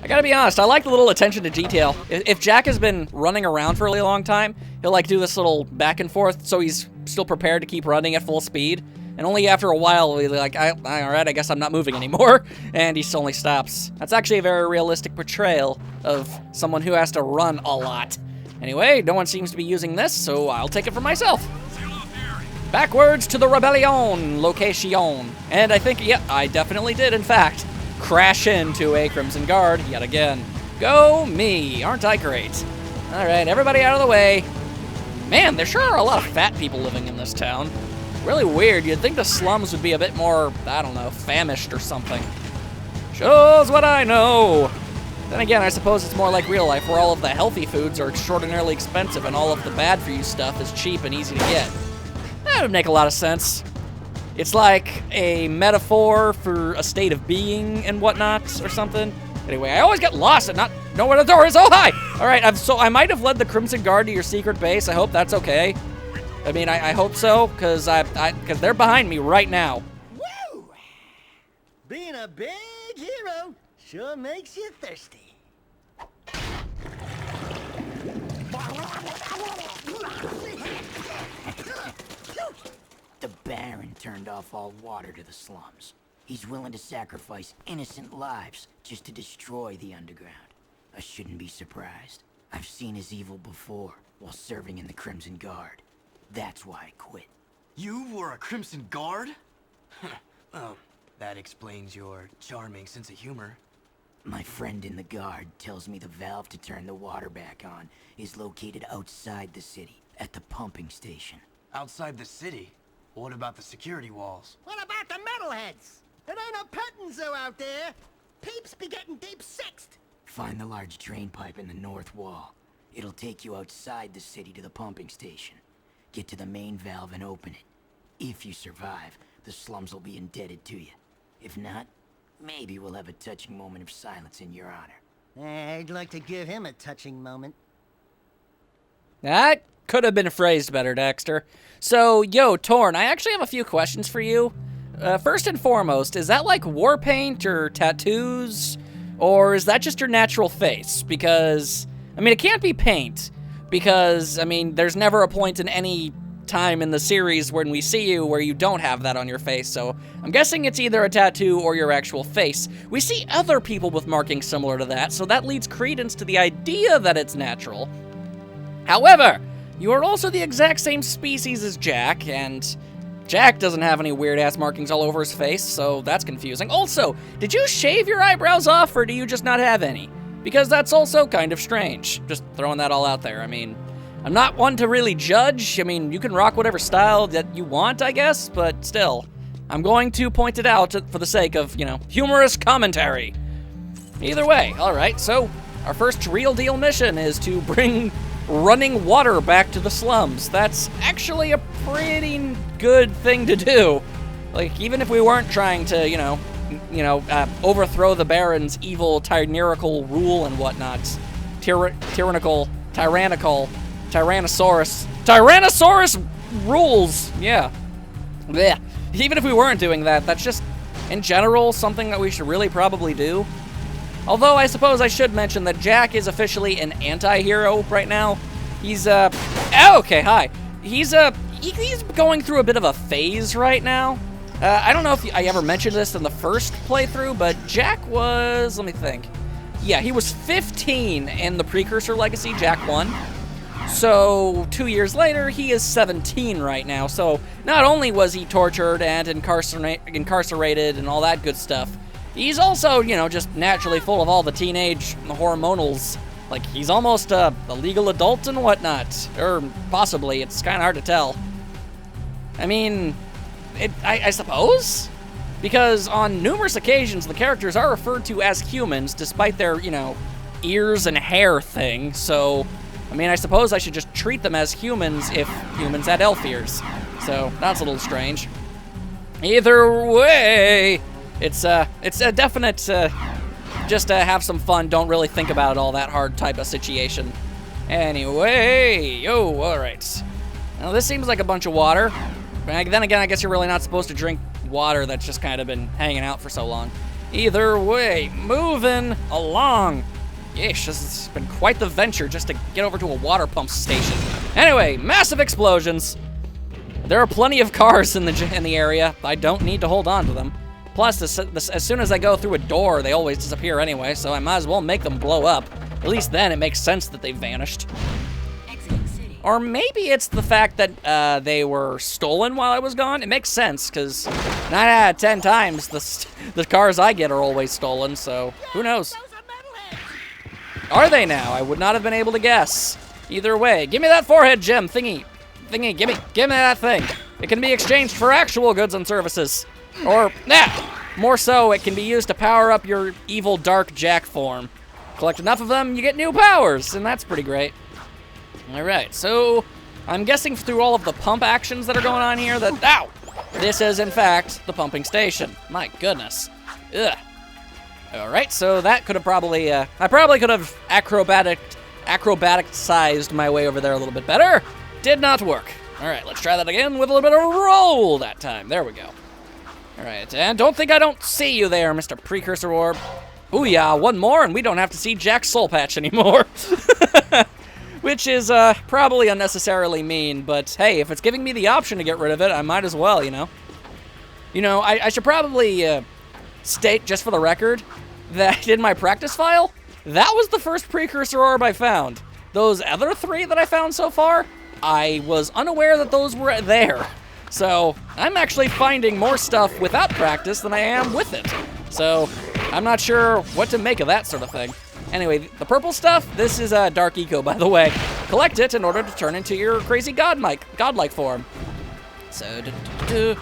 I gotta be honest, I like the little attention to detail. If Jak has been running around for a really long time, he'll like do this little back and forth so he's still prepared to keep running at full speed. And only after a while, he'll be like, all right, I guess I'm not moving anymore. And he suddenly stops. That's actually a very realistic portrayal of someone who has to run a lot. Anyway, no one seems to be using this, so I'll take it for myself. Backwards to the Rebellion location. And I think, yeah, I definitely did, in fact, crash into a Crimson Guard yet again. Go me, aren't I great? All right, everybody out of the way. Man, there sure are a lot of fat people living in this town. Really weird. You'd think the slums would be a bit more, I don't know, famished or something. Shows what I know. Then again, I suppose it's more like real life, where all of the healthy foods are extraordinarily expensive and all of the bad-for-you stuff is cheap and easy to get. That would make a lot of sense. It's like a metaphor for a state of being and whatnot, or something. Anyway, I always get lost and not know where the door is. Oh, hi! All right, so I might have led the Crimson Guard to your secret base. I hope that's okay. I mean, I hope so, because they're behind me right now. Woo! Being a big hero sure makes you thirsty. The Baron turned off all water to the slums. He's willing to sacrifice innocent lives just to destroy the underground. I shouldn't be surprised. I've seen his evil before while serving in the Crimson Guard. That's why I quit. You were a Crimson Guard? Well, that explains your charming sense of humor. My friend in the Guard tells me the valve to turn the water back on is located outside the city, at the pumping station. Outside the city? What about the security walls? What about the metalheads? There ain't a petting zoo out there. Peeps be getting deep sixed. Find the large drain pipe in the north wall. It'll take you outside the city to the pumping station. Get to the main valve and open it. If you survive, the slums will be indebted to you. If not, maybe we'll have a touching moment of silence in your honor. I'd like to give him a touching moment. That could have been phrased better, Daxter. So, yo, Torn, I actually have a few questions for you. First and foremost, is that like war paint or tattoos? Or is that just your natural face? Because, I mean, it can't be paint. Because, I mean, there's never a point in any time in the series when we see you where you don't have that on your face, so I'm guessing it's either a tattoo or your actual face. We see other people with markings similar to that, so that leads credence to the idea that it's natural. However, you are also the exact same species as Jak, and Jak doesn't have any weird-ass markings all over his face, so that's confusing. Also, did you shave your eyebrows off, or do you just not have any? Because that's also kind of strange. Just throwing that all out there. I mean, I'm not one to really judge. I mean, you can rock whatever style that you want, I guess, but still. I'm going to point it out for the sake of, you know, humorous commentary. Either way, alright, so our first real deal mission is to bring running water back to the slums. That's actually a pretty good thing to do. Like, even if we weren't trying to, overthrow the Baron's evil, tyrannical rule and whatnot. Tyrannical, Tyrannosaurus rules, yeah. Blech. Even if we weren't doing that, that's just, in general, something that we should really probably do. Although, I suppose I should mention that Jak is officially an anti-hero right now. He's, okay, hi. He's going through a bit of a phase right now. I don't know if I ever mentioned this in the first playthrough, but Jak was, let me think. Yeah, he was 15 in the Precursor Legacy, Jak 1. So, 2 years later, he is 17 right now. So, not only was he tortured and incarcerated and all that good stuff, he's also, just naturally full of all the teenage hormonals. Like, he's almost a legal adult and whatnot. Or, possibly, it's kind of hard to tell. I mean, I suppose? Because on numerous occasions, the characters are referred to as humans, despite their, ears and hair thing, so, I mean, I suppose I should just treat them as humans if humans had elf ears. So, that's a little strange. Either way, it's a definite, just to have some fun, don't really think about it all that hard type of situation. Anyway, alright. Now, this seems like a bunch of water. Then again, I guess you're really not supposed to drink water that's just kind of been hanging out for so long. Either way, moving along. Yeesh, this has been quite the venture just to get over to a water pump station. Anyway, massive explosions. There are plenty of cars in the area. I don't need to hold on to them. Plus, as soon as I go through a door, they always disappear anyway, so I might as well make them blow up. At least then it makes sense that they vanished. Or maybe it's the fact that they were stolen while I was gone. It makes sense, because 9 out of 10 times, the cars I get are always stolen, so who knows? Are they now? I would not have been able to guess. Either way, give me that forehead gem thingy. Give me that thing. It can be exchanged for actual goods and services. Or, more so, it can be used to power up your evil dark Jak form. Collect enough of them, you get new powers, and that's pretty great. Alright, so I'm guessing through all of the pump actions that are going on here that, this is in fact the pumping station. My goodness. Ugh. Alright, so that could have probably, I probably could have acrobatic-sized my way over there a little bit better. Did not work. Alright, let's try that again with a little bit of a roll that time. There we go. Alright, and don't think I don't see you there, Mr. Precursor Orb. Ooh yeah, one more and we don't have to see Jak's soul patch anymore. Which is probably unnecessarily mean, but hey, if it's giving me the option to get rid of it, I might as well, you know? You know, I should probably state, just for the record, that in my practice file, that was the first Precursor Orb I found. Those other 3 that I found so far, I was unaware that those were there. So, I'm actually finding more stuff without practice than I am with it. So, I'm not sure what to make of that sort of thing. Anyway, the purple stuff, this is a Dark Eco, by the way. Collect it in order to turn into your crazy godlike form. So, alright,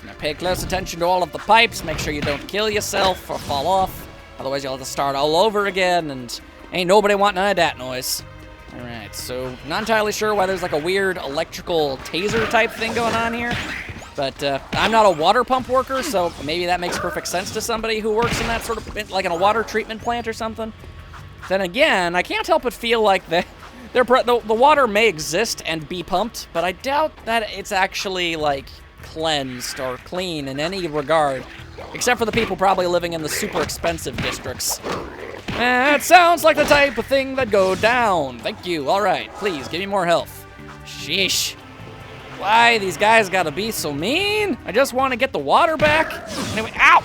now pay close attention to all of the pipes. Make sure you don't kill yourself or fall off. Otherwise, you'll have to start all over again, and ain't nobody want none of that noise. Alright, so not entirely sure why there's like a weird electrical taser type thing going on here. But I'm not a water pump worker, so maybe that makes perfect sense to somebody who works in that sort of, like in a water treatment plant or something. Then again, I can't help but feel like the water may exist and be pumped, but I doubt that it's actually like cleansed or clean in any regard. Except for the people probably living in the super expensive districts. That sounds like the type of thing that go down. Thank you. All right, please give me more health. Sheesh. Why these guys gotta be so mean? I just want to get the water back. Anyway, ow!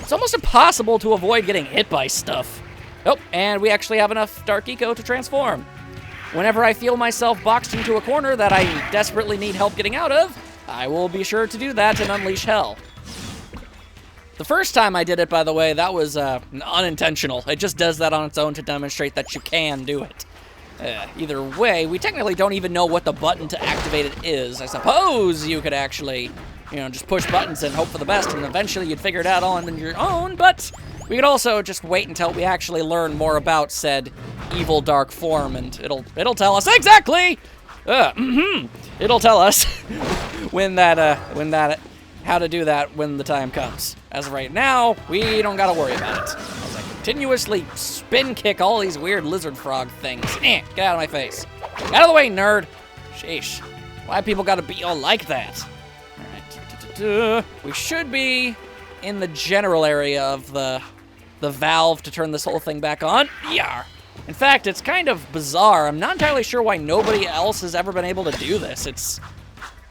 It's almost impossible to avoid getting hit by stuff. Oh, and we actually have enough Dark Eco to transform. Whenever I feel myself boxed into a corner that I desperately need help getting out of, I will be sure to do that and unleash hell. The first time I did it, by the way, that was unintentional. It just does that on its own to demonstrate that you can do it. Either way, we technically don't even know what the button to activate it is. I suppose you could actually, you know, just push buttons and hope for the best, and eventually you'd figure it out on your own, but we could also just wait until we actually learn more about said evil dark form, and it'll tell us exactly! It'll tell us how to do that when the time comes. As of right now, we don't gotta worry about it. As I continuously spin kick all these weird lizard frog things. Get out of my face. Out of the way, nerd. Sheesh. Why people gotta be all like that? Alright. We should be in the general area of the valve to turn this whole thing back on. Yar. In fact, it's kind of bizarre. I'm not entirely sure why nobody else has ever been able to do this.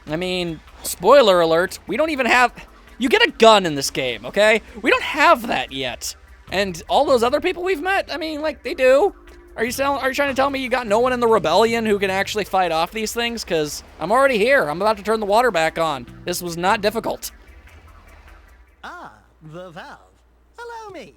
I mean, spoiler alert, we don't even have... You get a gun in this game, okay? We don't have that yet. And all those other people we've met, I mean, like, they do. Are you trying to tell me you got no one in the rebellion who can actually fight off these things? Because I'm already here. I'm about to turn the water back on. This was not difficult. Ah, the valve. Allow me.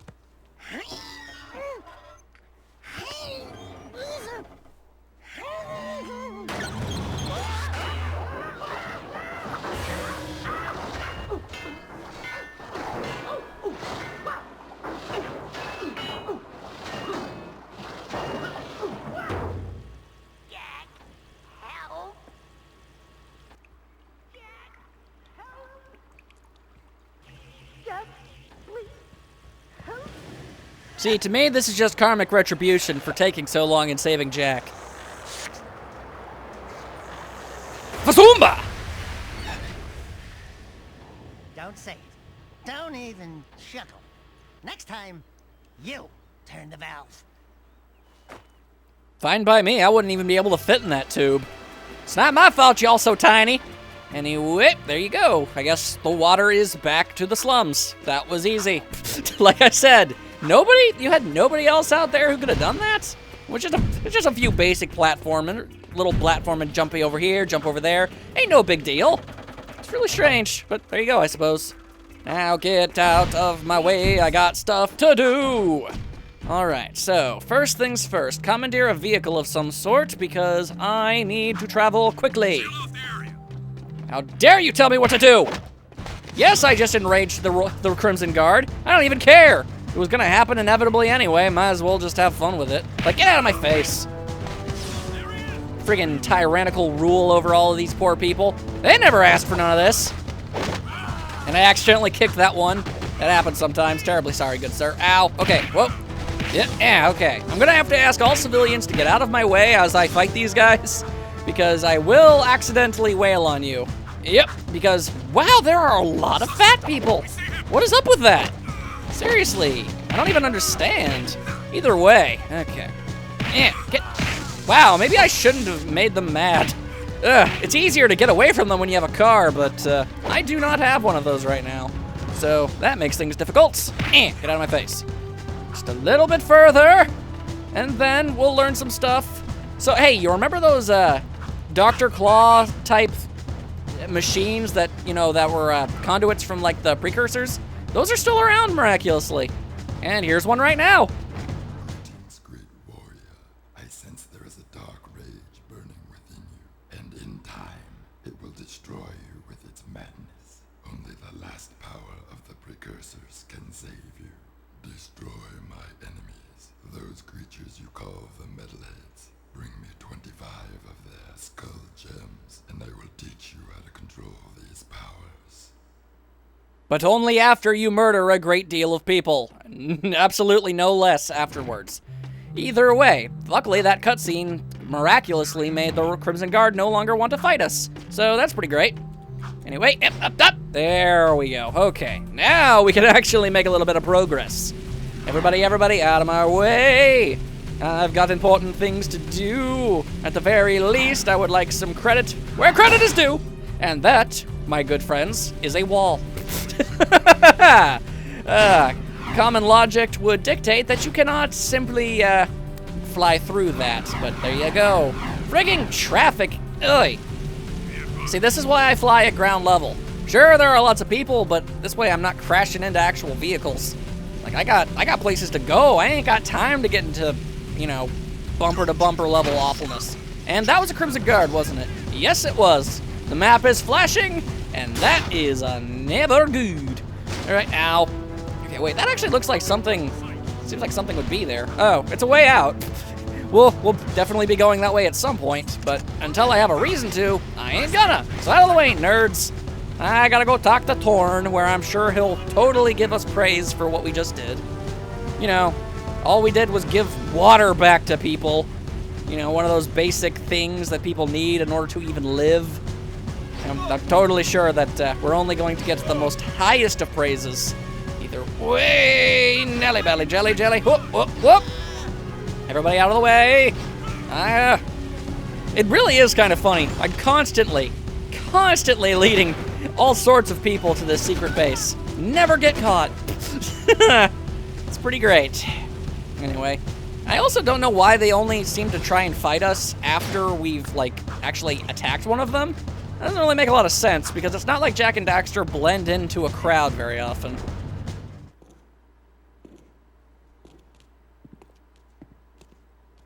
See, to me, this is just karmic retribution for taking so long and saving Jak. Fasumba! Don't say it. don't even chuckle. Next time, you turn the valve. Fine by me. I wouldn't even be able to fit in that tube. It's not my fault y'all so tiny. Anyway, there you go. I guess the water is back to the slums. That was easy. Like I said, you had nobody else out there who could have done that? It's just a few basic platforming, little platforming, jumpy over here, jump over there. Ain't no big deal. It's really strange, but there you go, I suppose. Now get out of my way, I got stuff to do. All right, so first things first, commandeer a vehicle of some sort because I need to travel quickly. How dare you tell me what to do? Yes, I just enraged the Crimson Guard. I don't even care. It was gonna happen inevitably anyway. Might as well just have fun with it. Like, get out of my face. Friggin' tyrannical rule over all of these poor people. They never asked for none of this. And I accidentally kicked that one. That happens sometimes. Terribly sorry, good sir. Ow. Okay, whoa. Yeah, okay. I'm gonna have to ask all civilians to get out of my way as I fight these guys, because I will accidentally wail on you. Yep, because, wow, there are a lot of fat people. What is up with that? Seriously, I don't even understand. Either way, okay. Wow, maybe I shouldn't have made them mad. It's easier to get away from them when you have a car, but I do not have one of those right now. So that makes things difficult. Get out of my face. Just a little bit further, and then we'll learn some stuff. So, hey, you remember those Dr. Claw type machines that, that were conduits from, like, the precursors? Those are still around miraculously. And here's one right now. Greetings, great warrior. I sense there is a dark rage burning within you, and in time, it will destroy you with its madness. Only the last power of the precursors can save you. Destroy my enemies, those creatures you call the metalheads. Bring me 25 of their skull gems, and I will teach you how to control these powers. But only after you murder a great deal of people. Absolutely no less afterwards. Either way, luckily that cutscene miraculously made the Crimson Guard no longer want to fight us. So that's pretty great. Anyway, up. There we go. Okay, now we can actually make a little bit of progress. Everybody, out of my way. I've got important things to do. At the very least, I would like some credit where credit is due. And that, my good friends, is a wall. Common logic would dictate that you cannot simply fly through that, but there you go. Frigging traffic. Ugh. See, this is why I fly at ground level. Sure, there are lots of people, but this way I'm not crashing into actual vehicles. Like, I got places to go. I ain't got time to get into, bumper to bumper level awfulness. And that was a Crimson Guard, wasn't it? Yes, it was. The map is flashing, and that is never good. All right, ow. Okay, wait, that actually looks like something. Seems like something would be there. Oh, it's a way out. We'll definitely be going that way at some point, but until I have a reason to, I ain't gonna. So out of the way, nerds. I gotta go talk to Torn, where I'm sure he'll totally give us praise for what we just did. All we did was give water back to people. One of those basic things that people need in order to even live. I'm totally sure that we're only going to get the most highest of praises. Either way, Nelly belly, jelly, jelly, whoop, whoop, whoop. Everybody out of the way. It really is kind of funny. I'm constantly leading all sorts of people to this secret base. Never get caught. It's pretty great. Anyway, I also don't know why they only seem to try and fight us after we've, actually attacked one of them. That doesn't really make a lot of sense, because it's not like Jak and Daxter blend into a crowd very often.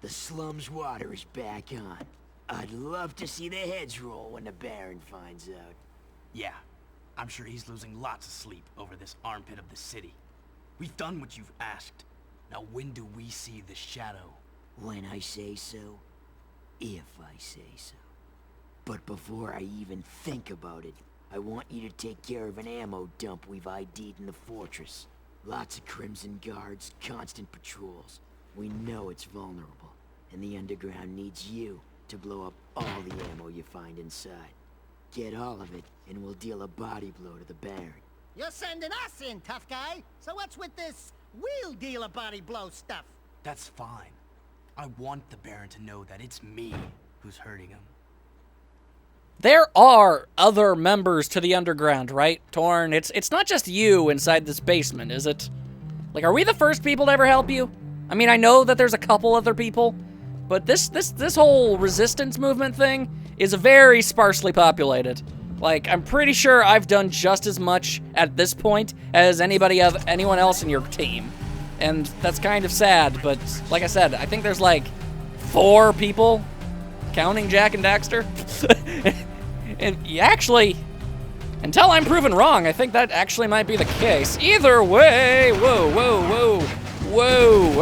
The slum's water is back on. I'd love to see their heads roll when the Baron finds out. Yeah, I'm sure he's losing lots of sleep over this armpit of the city. We've done what you've asked. Now when do we see the shadow? When I say so. If I say so. But before I even think about it, I want you to take care of an ammo dump we've ID'd in the fortress. Lots of Crimson Guards, constant patrols. We know it's vulnerable, and the underground needs you to blow up all the ammo you find inside. Get all of it, and we'll deal a body blow to the Baron. You're sending us in, tough guy. So what's with this wheel dealer body blow stuff? That's fine. I want the Baron to know that it's me who's hurting him. There are other members to the underground, right, Torn? It's not just you inside this basement, is it? Like, are we the first people to ever help you? I mean, I know that there's a couple other people, but this whole resistance movement thing is very sparsely populated. Like, I'm pretty sure I've done just as much at this point as anyone else in your team. And that's kind of sad, but like I said, I think there's like 4 people, counting Jak and Daxter. And actually, until I'm proven wrong, I think that actually might be the case. Either way, whoa,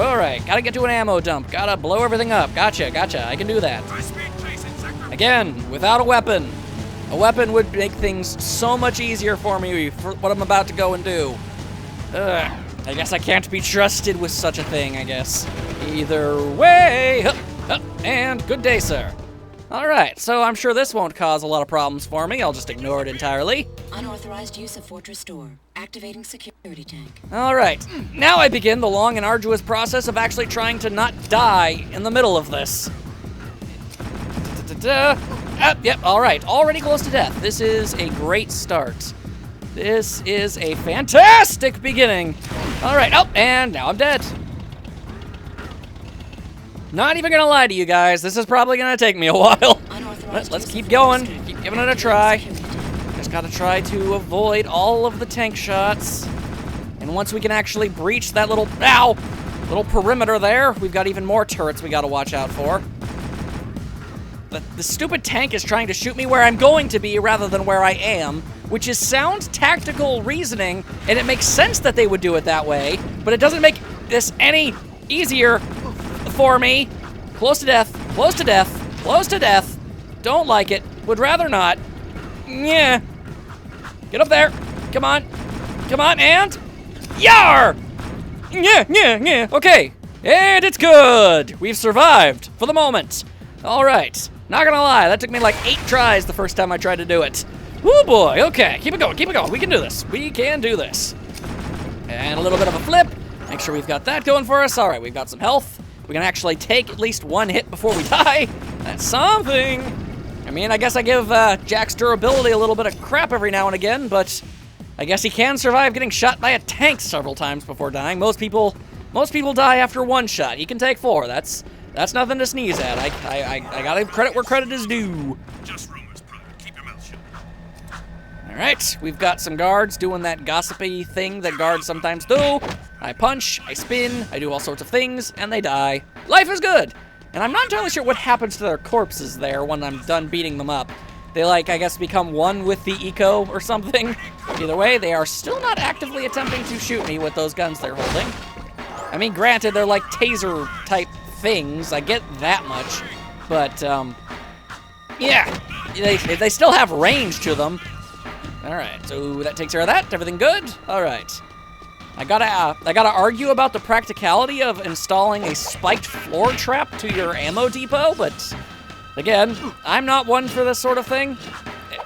all right, gotta get to an ammo dump, gotta blow everything up, gotcha, I can do that. Again, without a weapon would make things so much easier for me for what I'm about to go and do. I guess I can't be trusted with such a thing, I guess. Either way, and good day, sir. All right, so I'm sure this won't cause a lot of problems for me. I'll just ignore it entirely. Unauthorized use of Fortress Door. Activating security tank. All right, now I begin the long and arduous process of actually trying to not die in the middle of this. Yep, all right, already close to death. This is a great start. This is a fantastic beginning. All right, and now I'm dead. Not even gonna lie to you guys, this is probably gonna take me a while. Let's keep going, keep giving it a try. Just gotta try to avoid all of the tank shots. And once we can actually breach that little perimeter there, we've got even more turrets we gotta watch out for. The stupid tank is trying to shoot me where I'm going to be rather than where I am, which is sound tactical reasoning, and it makes sense that they would do it that way, but it doesn't make this any easier for me. Close to death, close to death, close to death. Don't like it, would rather not. Yeah. Get up there. Come on, and yar! Yeah. Okay, and it's good. We've survived for the moment. All right, not gonna lie, that took me like 8 tries the first time I tried to do it. Woo boy, okay, keep it going. We can do this. And a little bit of a flip. Make sure we've got that going for us. All right, we've got some health. We can actually take at least 1 hit before we die. That's something. I mean, I guess I give Jak's durability a little bit of crap every now and again, but I guess he can survive getting shot by a tank several times before dying. Most people die after 1 shot. He can take 4. That's nothing to sneeze at. I gotta give credit where credit is due. Just rumors, brother. Keep your mouth shut. All right, we've got some guards doing that gossipy thing that guards sometimes do. I punch, I spin, I do all sorts of things, and they die. Life is good. And I'm not entirely sure what happens to their corpses there when I'm done beating them up. They, like, I guess become one with the eco or something. Either way, they are still not actively attempting to shoot me with those guns they're holding. I mean, granted, they're like taser-type things. I get that much. But, yeah, they still have range to them. All right, so that takes care of that. Everything good? All right. I gotta argue about the practicality of installing a spiked floor trap to your ammo depot, but again, I'm not one for this sort of thing.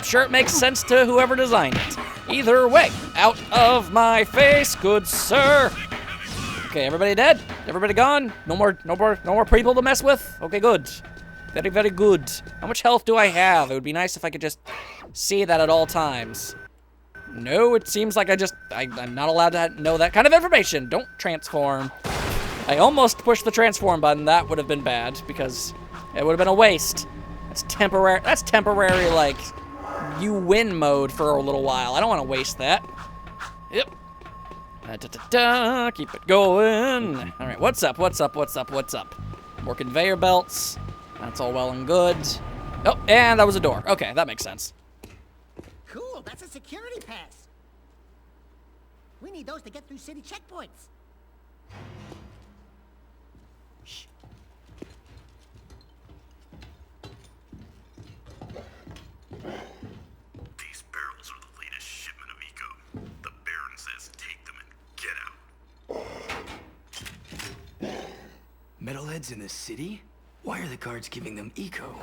Sure, it makes sense to whoever designed it. Either way, out of my face, good sir. Okay, everybody dead? Everybody gone? No more people to mess with? Okay, good. Very, very good. How much health do I have? It would be nice if I could just see that at all times. No, it seems like I'm not allowed to know that kind of information. Don't transform. I almost pushed the transform button. That would have been bad because it would have been a waste. That's temporary, like, you win mode for a little while. I don't want to waste that. Yep. Keep it going. All right, what's up? More conveyor belts. That's all well and good. Oh, and that was a door. Okay, that makes sense. Cool, that's a security pass. We need those to get through city checkpoints. These barrels are the latest shipment of eco. The Baron says take them and get out. Metalheads in the city? Why are the guards giving them eco?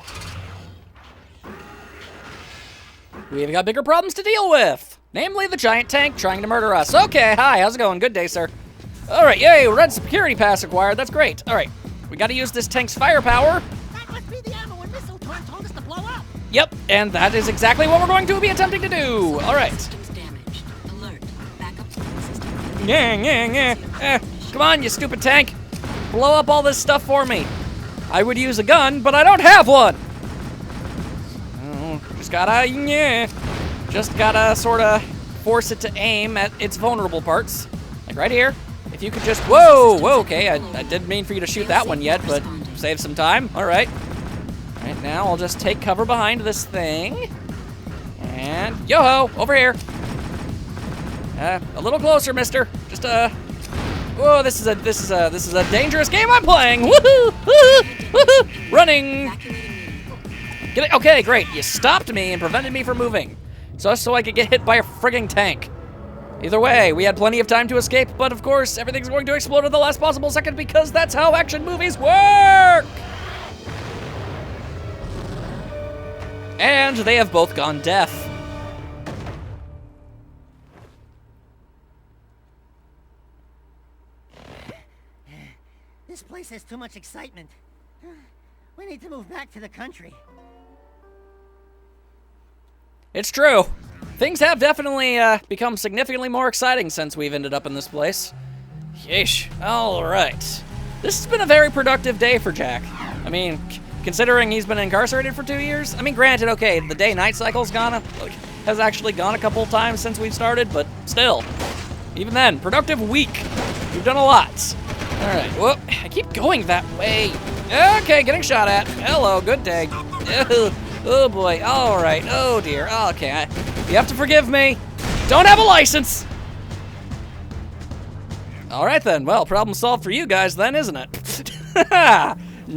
We've got bigger problems to deal with. Namely, the giant tank trying to murder us. Okay, hi, how's it going? Good day, sir. All right, yay, red security pass acquired. That's great. All right, we got to use this tank's firepower. That must be the ammo and missile Torn told us to blow up. Yep, and that is exactly what we're going to be attempting to do. All right. Systems damaged. Alert. Backup system. Yeah. Come on, you stupid tank. Blow up all this stuff for me. I would use a gun, but I don't have one. Oh, just gotta sort of force it to aim at its vulnerable parts. Like right here. If you could just, whoa, okay, I didn't mean for you to shoot that one yet, but save some time. All right. All right, now I'll just take cover behind this thing. And yo-ho, over here. A little closer, mister. Just, whoa, this is a dangerous game I'm playing. Woohoo! Woohoo! Running. Get it? Okay, great. You stopped me and prevented me from moving, so I could get hit by a frigging tank. Either way, we had plenty of time to escape, but of course, everything's going to explode at the last possible second because that's how action movies work. And they have both gone deaf. This place has too much excitement. We need to move back to the country. It's true. Things have definitely become significantly more exciting since we've ended up in this place. Yeesh. All right. This has been a very productive day for Jak. I mean, considering he's been incarcerated for 2 years. I mean, granted, okay, the day-night cycle's has actually gone a couple times since we've started, but still. Even then, productive week. We've done a lot. All right. Whoop. I keep going that way. Okay, getting shot at. Hello. Good day. Oh boy, all right, oh dear, okay, you have to forgive me. Don't have a license. All right then, well, problem solved for you guys then, isn't it?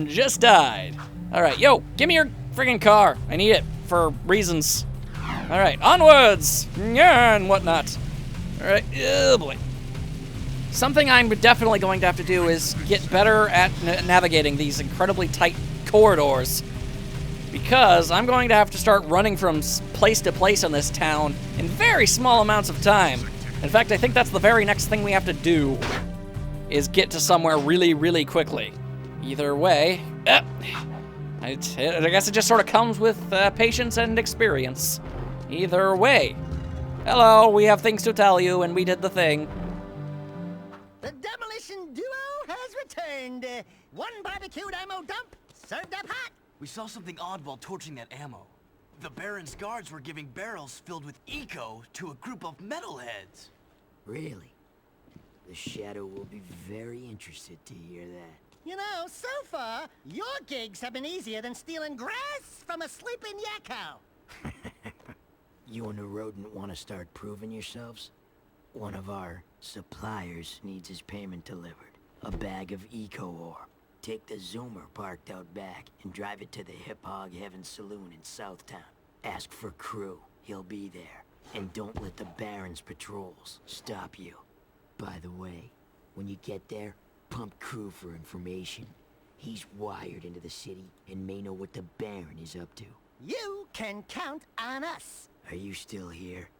Just died. All right, yo, give me your friggin' car. I need it for reasons. All right, onwards, yeah, and whatnot. All right, oh boy. Something I'm definitely going to have to do is get better at navigating these incredibly tight corridors. Because I'm going to have to start running from place to place in this town in very small amounts of time. In fact, I think that's the very next thing we have to do, is get to somewhere really, really quickly. Either way, I guess it just sort of comes with patience and experience. Either way. Hello, we have things to tell you, and we did the thing. The demolition duo has returned. One barbecued ammo dump, served up hot. We saw something odd while torching that ammo. The Baron's guards were giving barrels filled with eco to a group of metalheads. Really? The Shadow will be very interested to hear that. You know, so far, your gigs have been easier than stealing grass from a sleeping yak cow. You and the rodent want to start proving yourselves? One of our suppliers needs his payment delivered. A bag of eco ore. Take the Zoomer parked out back and drive it to the Hip Hog Heaven Saloon in Southtown. Ask for Crew. He'll be there. And don't let the Baron's patrols stop you. By the way, when you get there, pump Crew for information. He's wired into the city and may know what the Baron is up to. You can count on us. Are you still here?